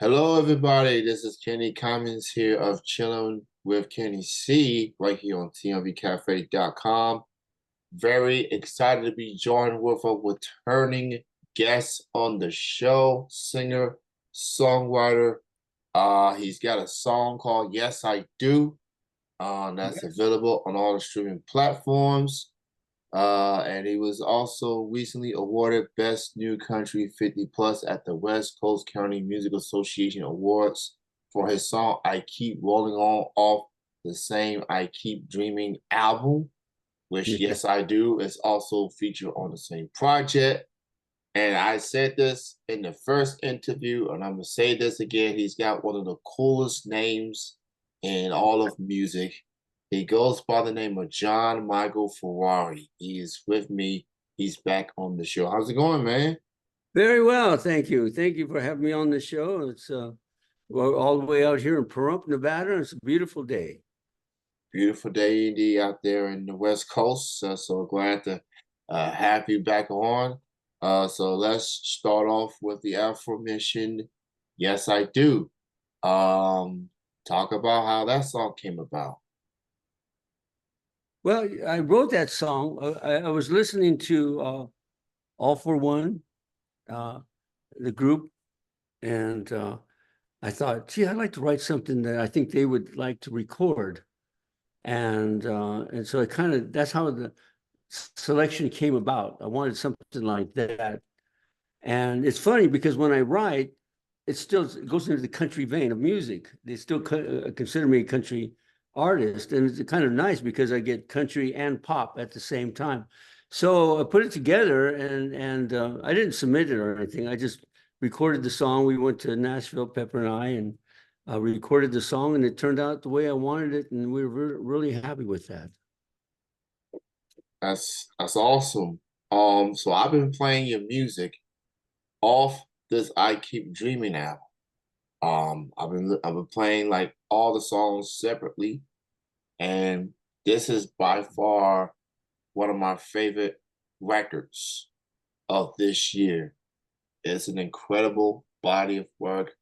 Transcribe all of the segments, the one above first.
Hello, everybody. This is Kenny Commons here of Chilling with Kenny C right here on TMVCafe.com. Very excited to be joined with a returning guest on the show, singer, songwriter. He's got a song called Yes, I Do. That's Yes. available on all the streaming platforms. And he was also recently awarded Best New Country 50 Plus at the West Coast County Music Association Awards for his song I Keep Rolling On off the same I Keep Dreaming album, which Yeah. Yes I Do is also featured on the same project. And I said this in the first interview, and I'm gonna say this again. He's got one of the coolest names in all of music. He goes by the name of John Michael Ferrari. He is with me. He's back on the show. How's it going, man? Very well, thank you. Thank you for having me on the show. We're all the way out here in Pahrump, Nevada, and it's a beautiful day. Beautiful day indeed out there in the West Coast. So glad to have you back on. So let's start off with the aforementioned Yes, I Do. Um, Talk about how that song came about. Well, I wrote that song. I was listening to All for One, uh, the group, and I thought, gee, I'd like to write something that I think they would like to record. And so it kind of that's how the selection came about. I wanted something like that. And it's funny because when I write, it goes into the country vein of music. They still consider me a country artist, and it's kind of nice because I get country and pop at the same time. So I put it together, and I didn't submit it or anything. I just recorded the song. We went to Nashville, Pepper and I, and recorded the song, and it turned out the way I wanted it, and we were really happy with that. That's awesome. So I've been playing your music off this I Keep Dreaming album. I've been playing like all the songs separately, and this is by far one of my favorite records of this year. It's an incredible body of work.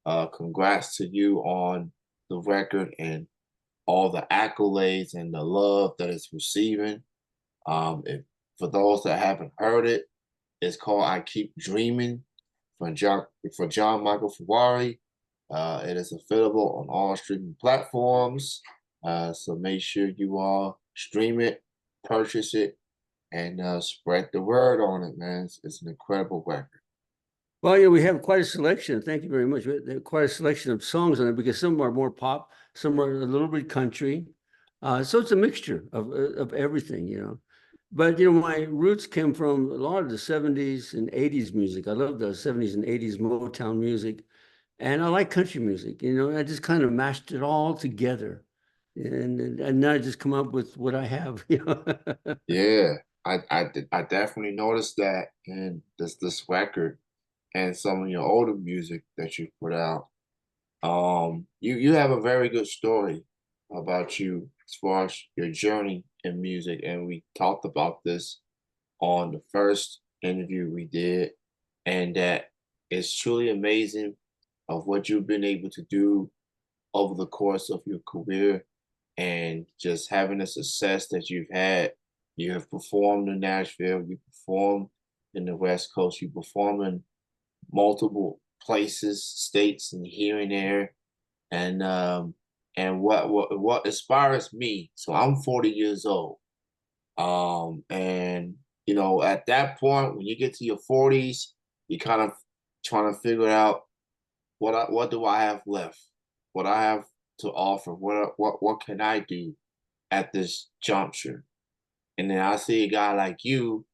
Congrats to you on the record and all the accolades and the love that it's receiving. If for those that haven't heard it, it's called "I Keep Dreaming" from John Michael Ferrari. It is available on all streaming platforms. So make sure you all stream it, purchase it, and spread the word on it, man. It's an incredible record. Well, yeah, we have quite a selection. Thank you very much. We have quite a selection of songs on it because some are more pop, some are a little bit country. So it's a mixture of everything. But my roots came from a lot of the 70s and 80s music. I love the 70s and 80s Motown music. And I like country music. I just kind of mashed it all together. And now I just come up with what I have. Yeah, I definitely noticed that in this record and some of your older music that you put out. You have a very good story about you as far as your journey in music, and we talked about this on the first interview we did, and that it's truly amazing of what you've been able to do over the course of your career and just having the success that you've had. You have performed in Nashville, you performed in the West Coast, you perform in multiple places, states, and here and there. And what inspires me, so I'm 40 years old. And at that point, when you get to your 40s, you kind of trying to figure out what do I have left? What I have to offer? What can I do at this juncture? And then I see a guy like you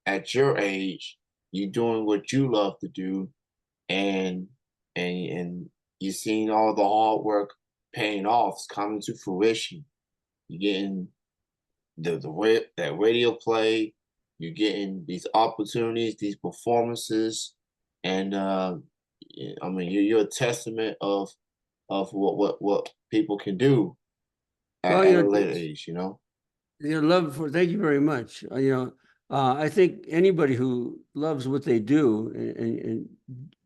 at your age, you doing what you love to do, and and you're seeing all the hard work paying off, it's coming to fruition. You're getting that radio play. You're getting these opportunities, these performances, and I mean, you're a testament of what people can do Well, at a later age. thank you very much. I think anybody who loves what they do and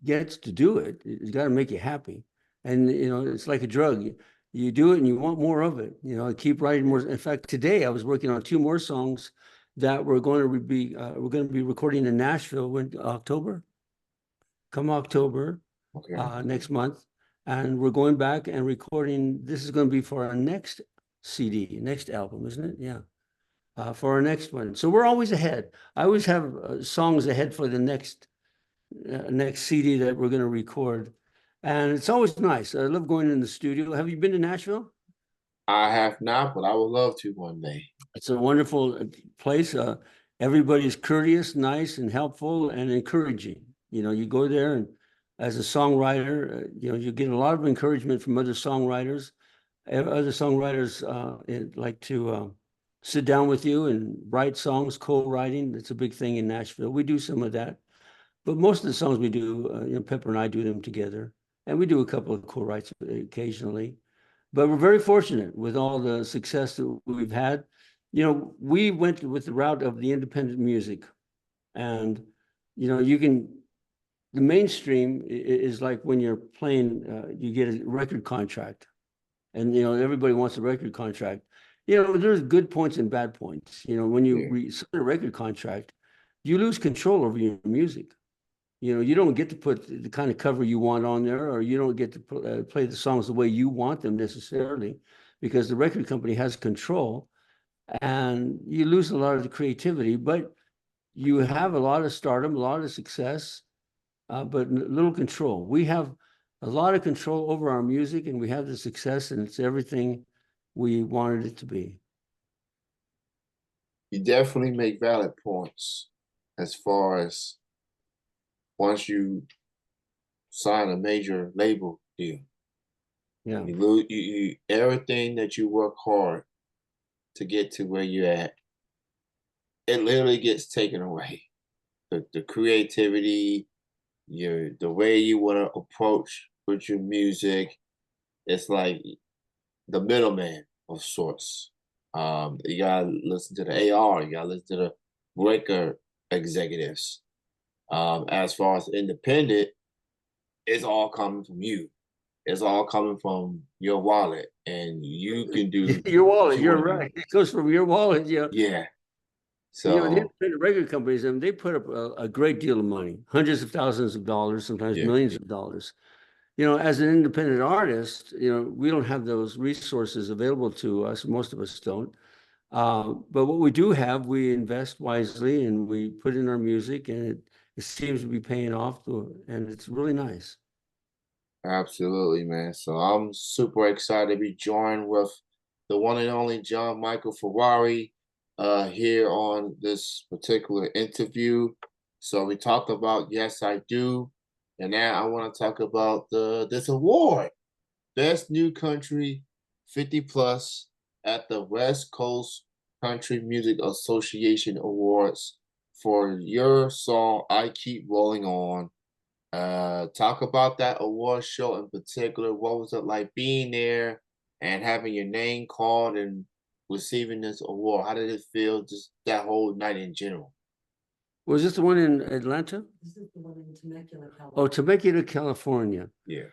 gets to do it, it's got to make you happy. And, it's like a drug. You do it and you want more of it. Keep writing more. In fact, today I was working on two more songs that we're going to be recording in Nashville in October, come October, Okay. next month. And we're going back and recording. This is going to be for our next CD, next album, isn't it? Yeah. For our next one. So we're always ahead. I always have songs ahead for the next CD that we're going to record. And it's always nice. I love going in the studio. Have you been to Nashville? I have not, but I would love to one day. It's a wonderful place. Everybody's courteous, nice, and helpful and encouraging. You go there and as a songwriter, you get a lot of encouragement from other songwriters. Other songwriters like to sit down with you and write songs, co-writing. It's a big thing in Nashville. We do some of that. But most of the songs we do, Pepper and I do them together. And we do a couple of co-writes occasionally. But we're very fortunate with all the success that we've had. We went with the route of the independent music. And, the mainstream is like when you're playing, you get a record contract. And, everybody wants a record contract. There's good points and bad points. When Yeah, you sign a record contract, you lose control over your music. You don't get to put the kind of cover you want on there, or you don't get to play the songs the way you want them necessarily, because the record company has control, and you lose a lot of the creativity. But you have a lot of stardom, a lot of success, but little control. We have a lot of control over our music, and we have the success, and it's everything we wanted it to be. you definitely make valid points as far as once you sign a major label deal, Yeah. you lose you everything that you work hard to get to where you're at. It literally gets taken away. The creativity, the way you want to approach with your music, it's like the middleman of sorts. You gotta listen to the AR, you gotta listen to the record executives. As far as independent, it's all coming from you. It's all coming from your wallet, and you can do Your what wallet, you you're want to do. right. It goes from your wallet. Yeah. Yeah. The So independent record companies, they put up a great deal of money, hundreds of thousands of dollars, sometimes yeah, millions of dollars. As an independent artist, we don't have those resources available to us. Most of us don't. But what we do have, we invest wisely and we put in our music, and it seems to be paying off, and it's really nice. absolutely, man. So I'm super excited to be joined with the one and only John Michael Ferrari here on this particular interview. So we talked about Yes I Do, and now I want to talk about this award, Best New Country 50 Plus at the West Coast Country Music Association Awards for your song I Keep Rolling On. Talk about that award show in particular. What was it like being there and having your name called and receiving this award? How did it feel, just that whole night in general? Was this the one in Atlanta? This is the one in Temecula, California. Oh, Temecula, California. Yeah.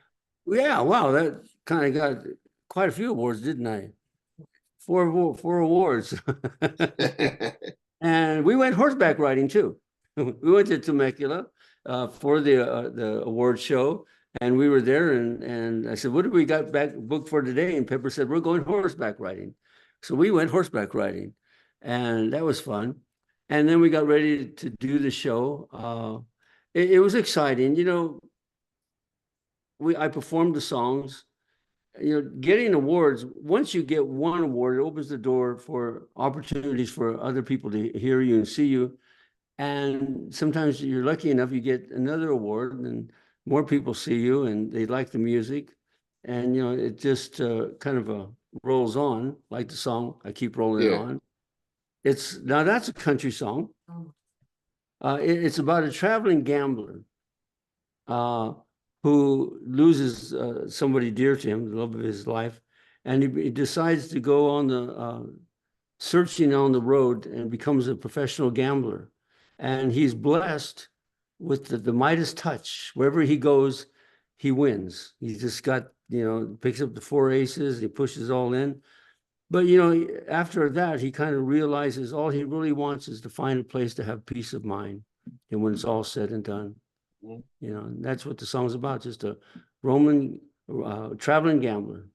Yeah, wow, that kind of got quite a few awards, didn't I? Four awards. And we went horseback riding too. We went to Temecula for the award show, and we were there. And I said, "What do we got back booked for today?" And Pepper said, "We're going horseback riding." So we went horseback riding, and that was fun. And then we got ready to do the show. It was exciting, I performed the songs. Getting awards, once you get one award, it opens the door for opportunities for other people to hear you and see you. And sometimes you're lucky enough, you get another award and more people see you and they like the music. And, it just kind of rolls on, like the song, I Keep Rolling Yeah. On. Now that's a country song. It's about a traveling gambler who loses somebody dear to him, the love of his life, and he decides to go on the searching on the road and becomes a professional gambler. And he's blessed with the Midas touch. Wherever he goes, he wins. He's just got, picks up the four aces, he pushes all in. But, after that, he kind of realizes all he really wants is to find a place to have peace of mind. And when it's all said and done, Mhm. and that's what the song's about, just a Roman traveling gambler.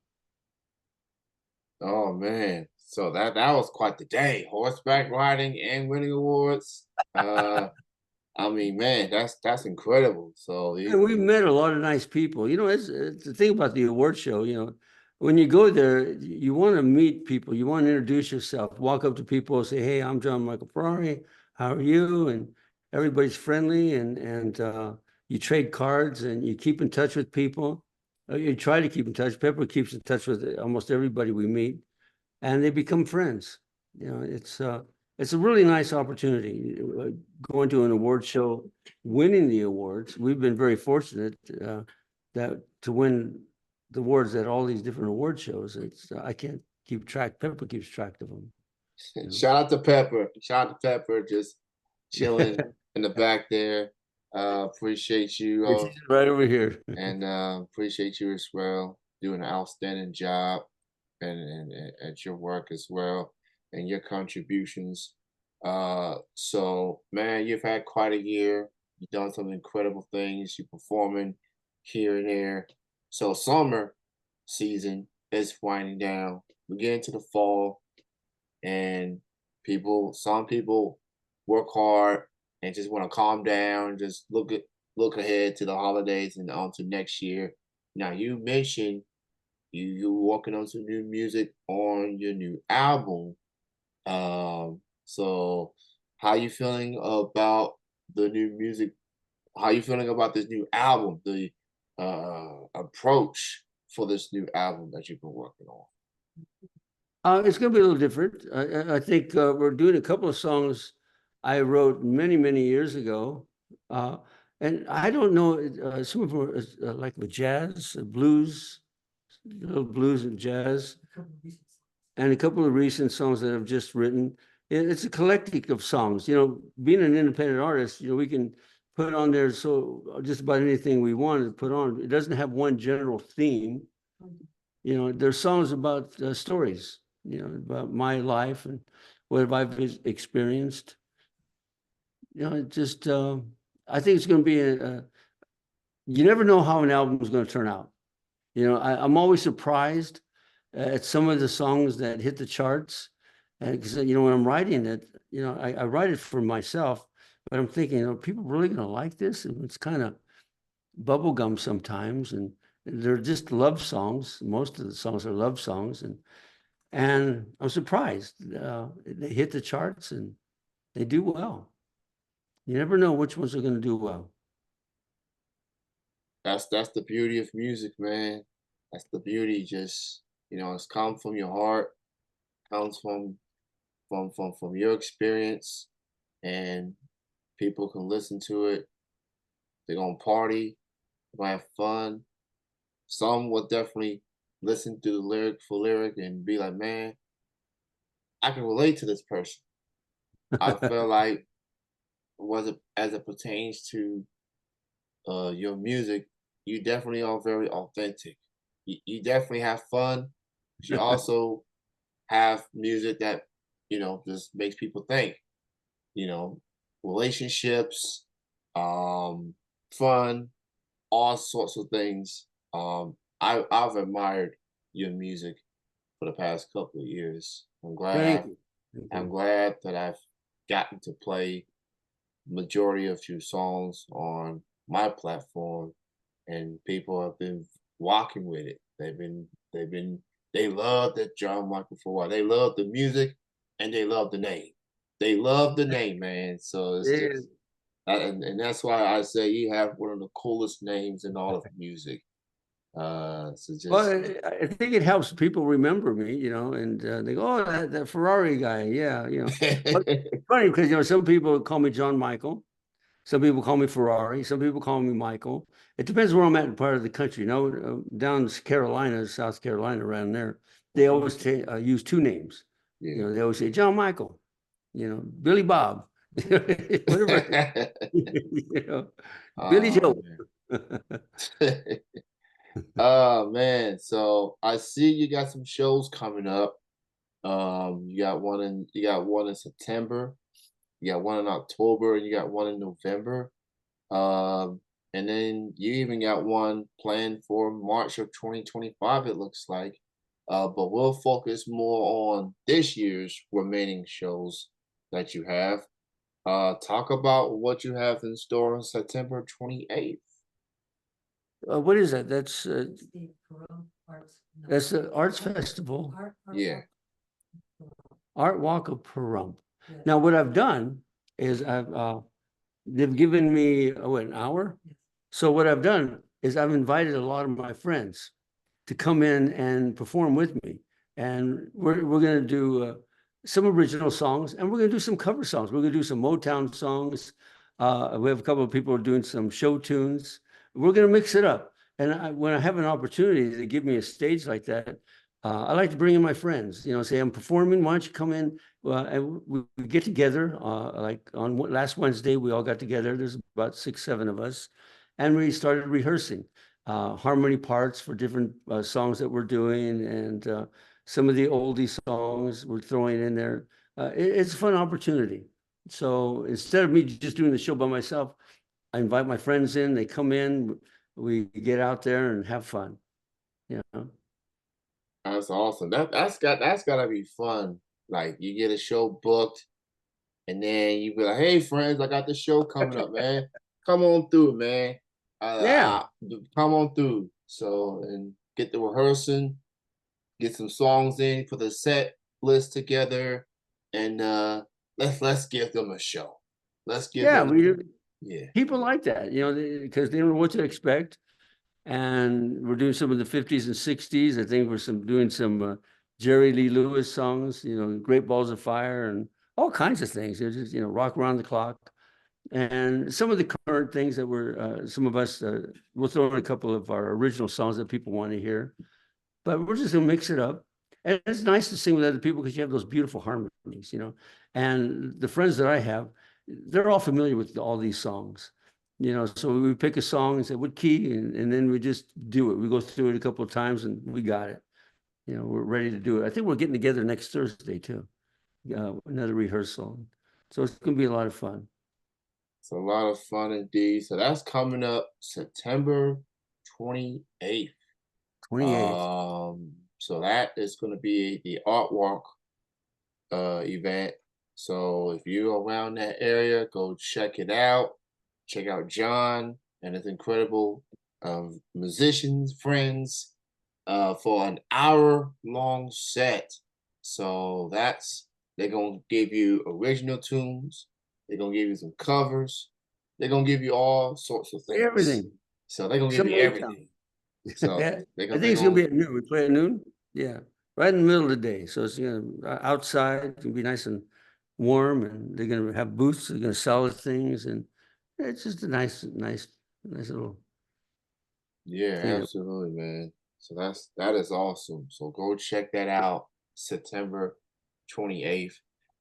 Oh man. So that was quite the day. Horseback riding and winning awards. I mean, man, that's incredible. So And we met a lot of nice people. It's the thing about the award show, when you go there, you want to meet people, you want to introduce yourself, walk up to people and say, hey, I'm John Michael Ferrari. How are you? And everybody's friendly and you trade cards and you keep in touch with people. You try to keep in touch. Pepper keeps in touch with almost everybody we meet, and they become friends. It's a really nice opportunity going to an award show, winning the awards. We've been very fortunate that to win the awards at all these different award shows. It's I can't keep track. Pepper keeps track of them. shout out to Pepper. Shout out to Pepper, just chilling in the back there. Appreciate you She's right over here. and appreciate you as well. Doing an outstanding job and at your work as well and your contributions. So man, you've had quite a year. You've done some incredible things. You're performing here and there. So summer season is winding down. We get into the fall, and some people work hard and just want to calm down, just look ahead to the holidays and on to next year. Now you mentioned you working on some new music on your new album. So how you feeling about the new music? How you feeling about this new album? The approach for this new album that you've been working on. It's going to be a little different. I think we're doing a couple of songs I wrote many, many years ago. And I don't know, some of them are like the jazz, blues, little blues and jazz, and a couple of recent songs that I've just written. It's a collective of songs. Being an independent artist, we can put on there just about anything we want to put on. It doesn't have one general theme. There's songs about stories, about my life and what I've experienced. Just I think it's going to be you never know how an album is going to turn out. I'm always surprised at some of the songs that hit the charts, and because when I'm writing it, I write it for myself, but I'm thinking, are people really going to like this? And it's kind of bubblegum sometimes, and they're just love songs. Most of the songs are love songs, and I'm surprised they hit the charts and they do well. You never know which ones are going to do well. That's the beauty of music, man. That's the beauty. Just it's come from your heart, comes from your experience, and people can listen to it. They're gonna party, they're gonna have fun. Some will definitely listen to the lyric for lyric and be like, man, I can relate to this person. I feel like was it as it pertains to your music, you definitely are very authentic. You definitely have fun, but you also have music that just makes people think. You know, relationships, fun, all sorts of things. I've admired your music for the past couple of years. Thank you. Thank I'm you. glad that I've gotten to play majority of your songs on my platform, and people have been walking with it. They love that John Michael Ferrari. They love the music and they love the name. They love the name, man. So it's Yeah. just and that's why I say you have one of the coolest names in all of music. So Well, just I think it helps people remember me, and they go, "Oh, that Ferrari guy, yeah." But funny because some people call me John Michael, some people call me Ferrari, some people call me Michael. It depends where I'm at in part of the country. Down in Carolina, South Carolina, around there, they Mhm. always use two names. Yeah. They always say John Michael, Billy Bob. Whatever, you know, Billy Oh Joe. man. Oh man. So I see you got some shows coming up. You got one in September, you got one in October, and you got one in November. Um, and then you even got one planned for March of 2025, it looks like. But we'll focus more on this year's remaining shows that you have. Talk about what you have in store on September 28th. What is that? That's the Arts Festival, Yeah. Art Walk of Pahrump. Now, what I've done is they've given me, what, an hour? So what I've done is I've invited a lot of my friends to come in and perform with me. And we're going to do some original songs, and we're going to do some cover songs. We're going to do some Motown songs. We have a couple of people doing some show tunes. We're going to mix it up. And when I have an opportunity to give me a stage like that, I like to bring in my friends. You know, say I'm performing. Why don't you come in? And we get together. Like on last Wednesday, we all got together. There's about 6, 7 of us, and we started rehearsing harmony parts for different songs that we're doing, and some of the oldie songs we're throwing in there. It's a fun opportunity. So instead of me just doing the show by myself, I invite my friends in, they come in, we get out there and have fun, you know? That's awesome. That's gotta be fun. Like you get a show booked, and then you be like, "Hey, friends, I got the show coming up, man. Come on through, man. Yeah, Come on through." So and get the rehearsing, get some songs in, put the set list together, and let's give them a show. Let's give yeah, them, we do. yeah. People like that, you know, because they don't know what to expect. And we're doing some of the 50s and 60s. I think we're doing some Jerry Lee Lewis songs, you know, Great Balls of Fire and all kinds of things. They're just, you know, rock around the clock. And some of the current things that some of us, we'll throw in a couple of our original songs that people want to hear. But we're just gonna mix it up. And it's nice to sing with other people because you have those beautiful harmonies, you know. And the friends that I have, they're all familiar with all these songs, you know. So we pick a song and say, what key? And then we just do it. We go through it a couple of times and we got it. You know, we're ready to do it. I think we're getting together next Thursday too. Another rehearsal. So it's gonna be a lot of fun. It's a lot of fun indeed. So that's coming up September 28th. 28th. So that is going to be the art walk event. So if you're around that area, go check it out. Check out John and his incredible musicians, friends, for an hour-long set. So they're gonna give you original tunes. They're gonna give you some covers. They're gonna give you all sorts of things. Everything. So they're gonna give Some you Motown. everything. So Yeah, they're I gonna think they're it's gonna gonna be at noon. We play at noon. Yeah, right in the middle of the day. So it's outside. It's gonna be nice and warm, and they're gonna have booths. They're gonna sell us things, and it's just a nice little Yeah, thing. absolutely, man. So that is awesome. So go check that out, September 28th.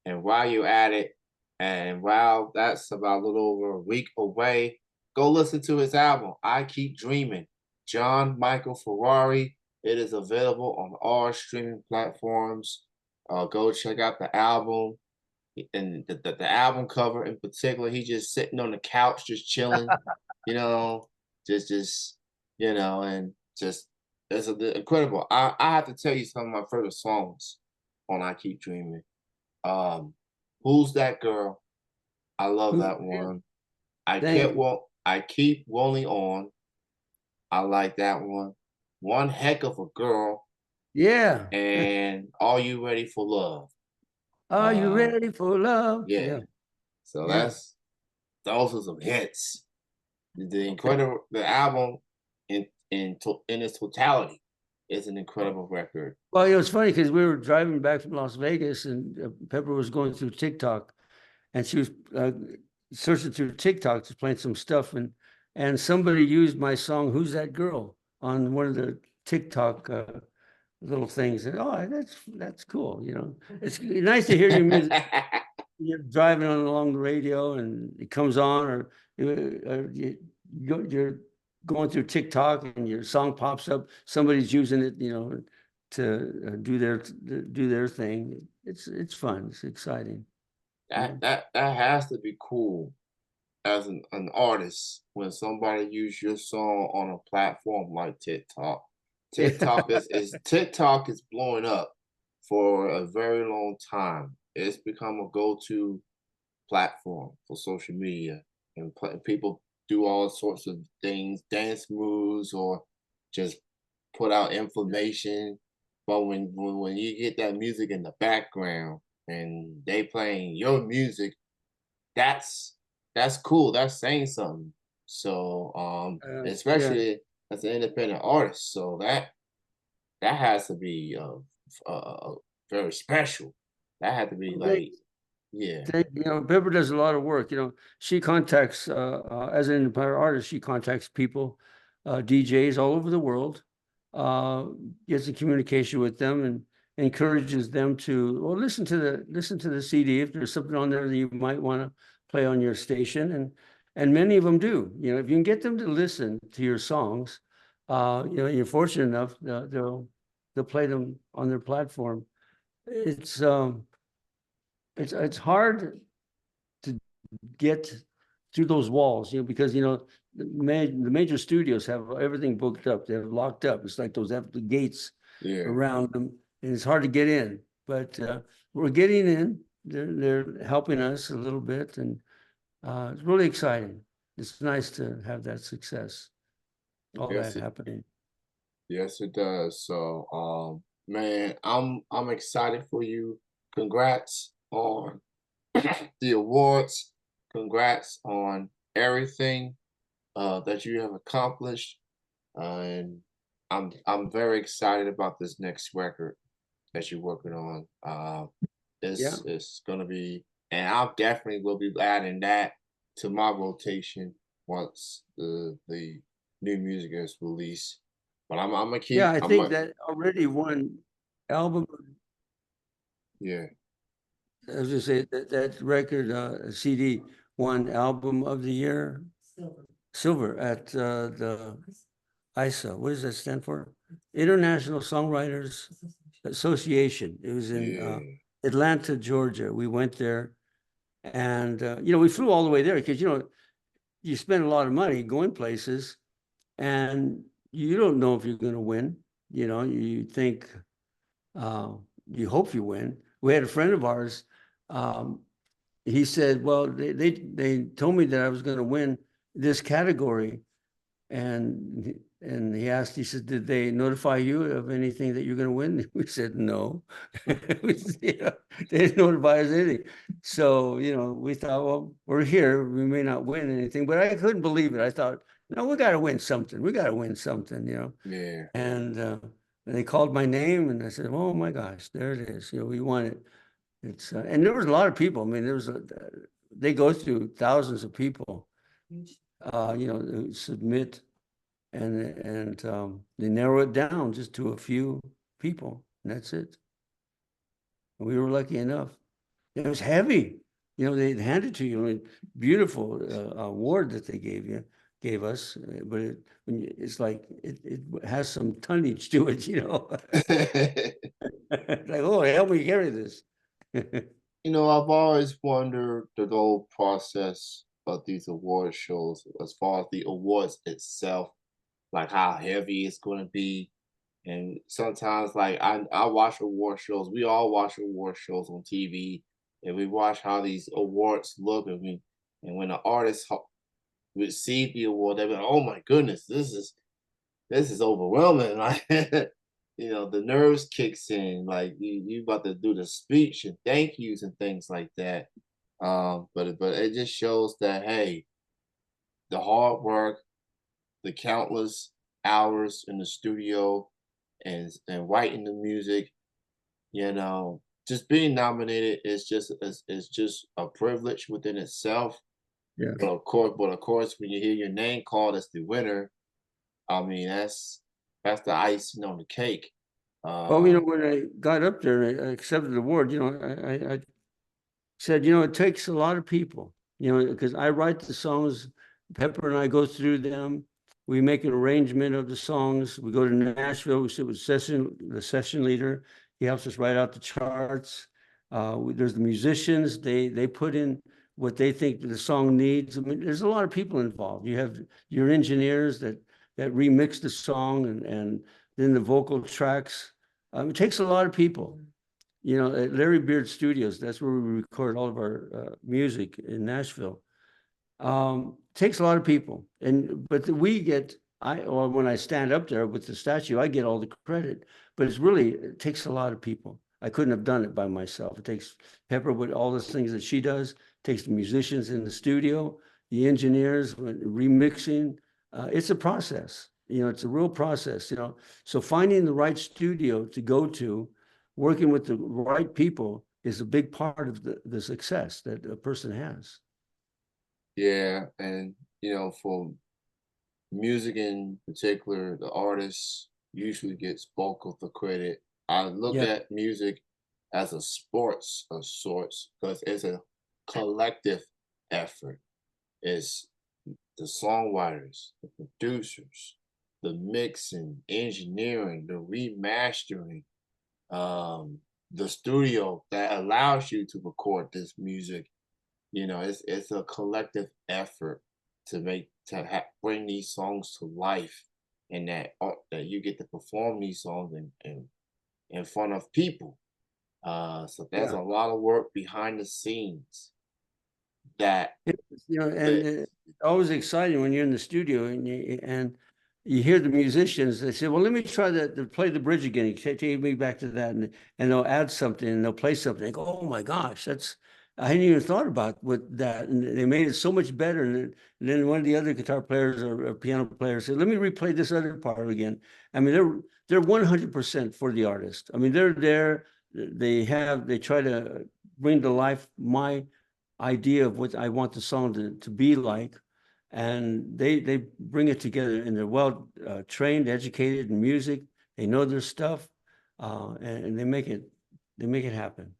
And while you're at it, and while that's about a little over a week away, go listen to his album, I Keep Dreaming. John Michael Ferrari. It is available on all streaming platforms. Go check out the album. And the album cover in particular, he's just sitting on the couch, just chilling, you know, just and just it's incredible. I have to tell you some of my favorite songs on I Keep Dreaming. Um, Who's That Girl? I love Who- that yeah, one. thank you. I keep rolling on. I like that one. One heck of a girl, Yeah. and Are You Ready for Love? Are you Uh, ready for love? yeah. Yeah, So yeah. those are some hits. The album in its totality is an incredible record. Well, it was funny because we were driving back from Las Vegas, and Pepper was going through TikTok, and she was searching through TikTok, just playing some stuff, and somebody used my song "Who's That Girl" on one of the TikTok little things, and oh, that's cool, you know. It's nice to hear your music you're driving along the radio and it comes on, or you're going through TikTok and your song pops up. Somebody's using it, to do their thing. It's fun. It's exciting. That Mm. that that has to be cool as an artist when somebody use your song on a platform like TikTok. Yeah. TikTok is blowing up for a very long time. It's become a go-to platform for social media, and people do all sorts of things, dance moves, or just put out information. But when you get that music in the background and they playing your music, that's that's cool. That's saying something. So Yeah. especially as an independent artist, so that has to be very special. That had to be They like, yeah, Pepper does a lot of work. She contacts, as an independent artist, she contacts people, DJs all over the world, uh, gets in communication with them and encourages them to, well, listen to the CD if there's something on there that you might want to play on your station, and many of them do. If you can get them to listen to your songs, you're fortunate enough, they'll play them on their platform. It's hard to get through those walls, because the major studios have everything booked up. They're locked up. It's like those have the gates yeah. around them, and it's hard to get in. But we're getting in. They're helping us a little bit, and it's really exciting. It's nice to have that success, all that Yes, it happening. yes it does. So man, I'm excited for you. Congrats on the awards. Congrats on everything that you have accomplished. And I'm very excited about this next record that you're working on. Yeah, It's gonna be, and I definitely will be adding that to my rotation once the new music is released. But I'm gonna yeah. keep. I I'm think a that already won album. Yeah, I was just say that record, CD won album of the year, silver at the ISA. What does that stand for? International Songwriters Association. It was in yeah, Atlanta, Georgia. We went there, and we flew all the way there because you spend a lot of money going places, and you don't know if you're going to win. You think, uh, you hope you win. We had a friend of ours. Um, he said, "Well, they told me that I was going to win this category." And he asked, he said, "Did they notify you of anything that you're going to win?" We said, "No." They didn't notify us anything. So, we thought, well, we're here. We may not win anything, but I couldn't believe it. I thought, no, we got to win something. We got to win something. yeah. And they called my name, and I said, "Oh my gosh, there it is. We won it." And there was a lot of people. I mean, they go through thousands of people, who submit, and they narrow it down just to a few people, and that's it. And we were lucky enough. It was heavy. They'd hand it to you. I mean, beautiful award that they gave us, but it's like it has some tonnage to it. Like, oh, help me carry this. I've always wondered the whole process of these award shows, as far as the awards itself, like how heavy it's going to be. And sometimes, like I watch award shows. We all watch award shows on TV, and we watch how these awards look. And when the artists receive the award, they're like, "Oh my goodness, this is overwhelming!" Like, the nerves kicks in. Like you about to do the speech and thank yous and things like that. But it just shows that, hey, the hard work, the countless hours in the studio, and writing the music, just being nominated is just a privilege within itself. Yeah. But of course, when you hear your name called as the winner, I mean that's the icing on the cake. Well, Uh, when I got up there and I accepted the award, I said, it takes a lot of people, because I write the songs, Pepper and I go through them. We make an arrangement of the songs. We go to Nashville. We sit with the session leader. He helps us write out the charts. There's the musicians. They put in what they think the song needs. I mean, there's a lot of people involved. You have your engineers that remix the song and then the vocal tracks. It takes a lot of people. At Larry Beard Studios, that's where we record all of our music in Nashville. Takes a lot of people, but or when I stand up there with the statue, I get all the credit. But it takes a lot of people. I couldn't have done it by myself. It takes Pepper with all the things that she does. It takes the musicians in the studio, the engineers remixing. It's a process. It's a real process. So finding the right studio to go to, working with the right people is a big part of the success that a person has. Yeah, and for music in particular, the artist usually gets bulk of the credit. I look Yeah, at music as a sports of sorts because it's a collective effort. It's the songwriters, the producers, the mixing, engineering, the remastering, the studio that allows you to record this music. It's a collective effort to bring these songs to life, and that you get to perform these songs in front of people. So there's yeah. a lot of work behind the scenes that And that it's always exciting when you're in the studio and you hear the musicians. They say, "Well, let me try to play the bridge again." You take me back to that, and they'll add something and they'll play something. They go, "Oh my gosh, I hadn't even thought about with that," and they made it so much better. And then one of the other guitar players or piano players said, "Let me replay this other part again." I mean, they're 100% for the artist. I mean, they're there. They try to bring to life my idea of what I want the song to be like, and they bring it together, and they're well trained, educated in music. They know their stuff, and they make it happen.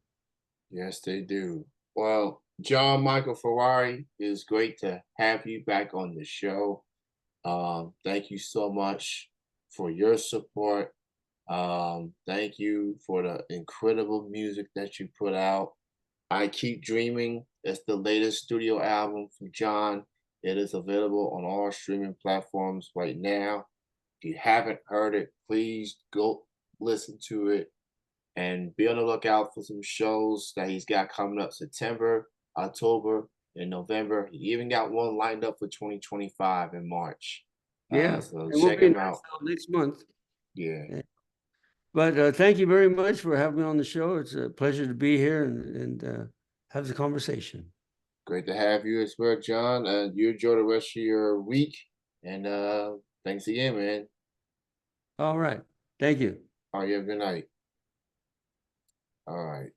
yes, they do. Well, John Michael Ferrari, it's great to have you back on the show. Thank you so much for your support. Thank you for the incredible music that you put out. I Keep Dreaming. It's the latest studio album from John. It is available on all streaming platforms right now. If you haven't heard it, please go listen to it and be on the lookout for some shows that he's got coming up September, October, and November. He even got one lined up for 2025 in March. Yeah, So and we'll check be in him out. Nashville next month. Yeah, But thank you very much for having me on the show. It's a pleasure to be here and have the conversation. great to have you as well, John. You enjoy the rest of your week. And thanks again, man. All right. Thank you. All right, you have a good night. All right.